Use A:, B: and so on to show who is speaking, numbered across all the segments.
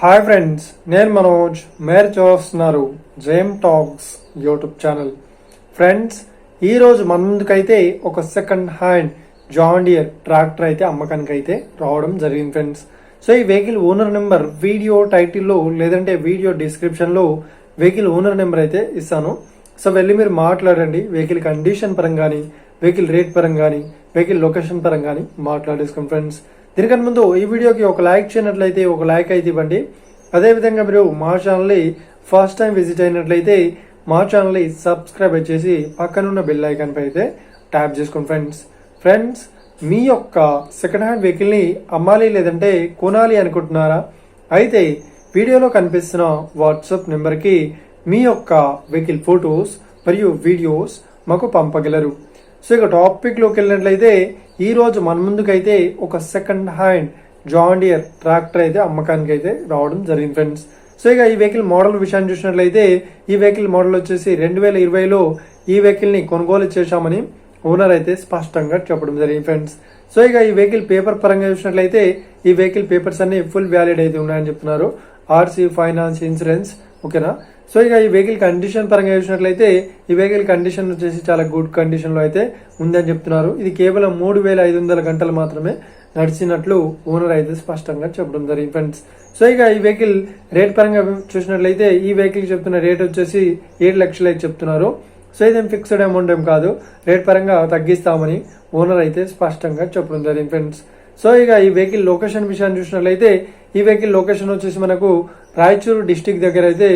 A: Hi friends, నేను మనోజ్. మీరు చూస్తున్నారు Gem talks YouTube channel. Friends, ఈరోజు మన ముందుకైతే ఒక second hand John Deere tractor అయితే అమ్మకానికి అయితే రావడం జరిగింది ఫ్రెండ్స్. సో ఈ వెహికల్ ఓనర్ నెంబర్ వీడియో టైటిల్లో లేదంటే వీడియో డిస్క్రిప్షన్లో వెహికల్ ఓనర్ నెంబర్ అయితే ఇస్తాను. సో వెళ్ళి మీరు మాట్లాడండి. వెహికల్ కండిషన్ పరంగాని, వెహికల్ రేట్ పరంగాని, వెహికల్ లొకేషన్ పరంగాని మాట్లాడేసుకోండి ఫ్రెండ్స్. దీనికన్నా ముందు ఈ వీడియోకి ఒక లైక్ చేయనట్లయితే ఒక లైక్ అయితే ఇవ్వండి. అదేవిధంగా మీరు మా ఛానల్ని ఫస్ట్ టైం విజిట్ అయినట్లయితే మా ఛానల్ని సబ్స్క్రైబ్ చేసి పక్కనున్న బెల్ ఐకాన్ పై అయితే ట్యాప్ చేసుకోండి ఫ్రెండ్స్. మీ యొక్క సెకండ్ హ్యాండ్ వెహికల్ని అమ్మాలి లేదంటే కొనాలి అనుకుంటున్నారా? అయితే వీడియోలో కనిపిస్తున్న వాట్సాప్ నెంబర్కి మీ యొక్క వెహికల్ ఫొటోస్ మరియు వీడియోస్ మాకు పంపగలరు. సో ఇక టాపిక్లోకి వెళ్ళినట్లయితే ఈ రోజు మన ముందుకైతే ఒక second hand John Deere tractor అయితే అమ్మకానికి అయితే రావడం జరిగింది ఫ్రెండ్స్. సో ఇక ఈ వెహికల్ మోడల్ విషయాన్ని చూసినట్లయితే ఈ వెహికల్ మోడల్ వచ్చేసి 2020లో ఈ వెహికల్ని కొనుగోలు చేశామని ఓనర్ అయితే స్పష్టంగా చెప్పడం జరిగింది ఫ్రెండ్స్. సో ఇక ఈ వెహికల్ పేపర్ పరంగా చూసినట్లయితే ఈ వెహికల్ పేపర్స్ అన్ని ఫుల్ వ్యాలిడ్ అయితే ఉన్నాయని చెప్తున్నారు. ఆర్సీ, ఫైనాన్స్, ఇన్సూరెన్స్, ఓకేనా. సో ఇక ఈ వెహికల్ కండిషన్ పరంగా చూసినట్లయితే ఈ వెహికల్ కండిషన్ వచ్చేసి చాలా గుడ్ కండిషన్ లో అయితే ఉందని చెప్తున్నారు. ఇది కేవలం 3500 గంటలు మాత్రమే నడిచినట్లు ఓనర్ అయితే స్పష్టంగా చెప్పడం జరిగింది ఫ్రెండ్స్. సో ఇక ఈ వెహికల్ రేట్ పరంగా చూసినట్లయితే ఈ వెహికల్ చెప్తున్న రేట్ వచ్చేసి 7 లక్షలు అయితే చెప్తున్నారు. సో ఇదేం ఫిక్స్డ్ అమౌంట్ ఏం కాదు, రేట్ పరంగా తగ్గిస్తామని ఓనర్ అయితే స్పష్టంగా చెప్పడం జరిగింది ఫ్రెండ్స్. సో ఇక ఈ వెహికల్ లొకేషన్ విషయాన్ని చూసినట్లయితే ఈ వెహికల్ లొకేషన్ వచ్చేసి మనకు రాయచూరు డిస్టిక్ దగ్గర అయితే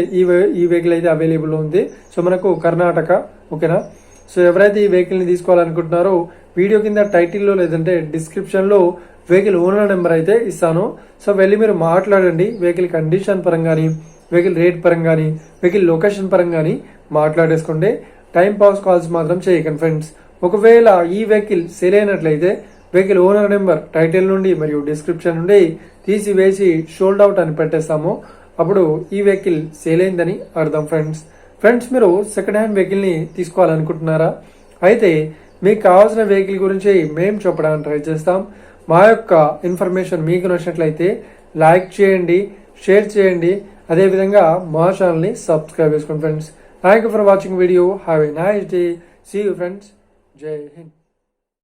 A: ఈ వెహికల్ అయితే అవైలబుల్ ఉంది. సో మనకు కర్ణాటక, ఓకేనా. సో ఎవరైతే ఈ వెహికల్ ని తీసుకోవాలనుకుంటున్నారో వీడియో కింద టైటిల్లో లేదంటే డిస్క్రిప్షన్ లో వెహికల్ ఓనర్ నెంబర్ అయితే ఇస్తాను. సో వెళ్ళి మీరు మాట్లాడండి. వెహికల్ కండిషన్ పరంగాని, వెహికల్ రేట్ పరంగాని, వెహికల్ లొకేషన్ పరంగాని మాట్లాడేసుకోండి. టైం పాస్ కాల్స్ మాత్రం చేయకండి ఫ్రెండ్స్. ఒకవేళ ఈ వెహికల్ సేల్ అయినట్లయితే వెహికల్ ఓనర్ నెంబర్ టైటిల్ నుండి మరియు డిస్క్రిప్షన్ నుండి తీసివేసి షోల్డ్ అవుట్ అని పెట్టేస్తాము. అప్పుడు ఈ వెహికల్ సేల్ అయిందని అర్థం ఫ్రెండ్స్. మీరు సెకండ్ హ్యాండ్ వెహికల్ ని తీసుకోవాలనుకుంటున్నారా? అయితే మీకు కావాల్సిన వెహికల్ గురించి మేము చెప్పడానికి ట్రై చేస్తాం. మా యొక్క ఇన్ఫర్మేషన్ మీకు నచ్చినట్లయితే లైక్ చేయండి, షేర్ చేయండి, అదేవిధంగా మా ఛానల్ని సబ్స్క్రైబ్ చేసుకోండి friends. Thank you for watching video. Have a nice day. See you friends. Jai Hind.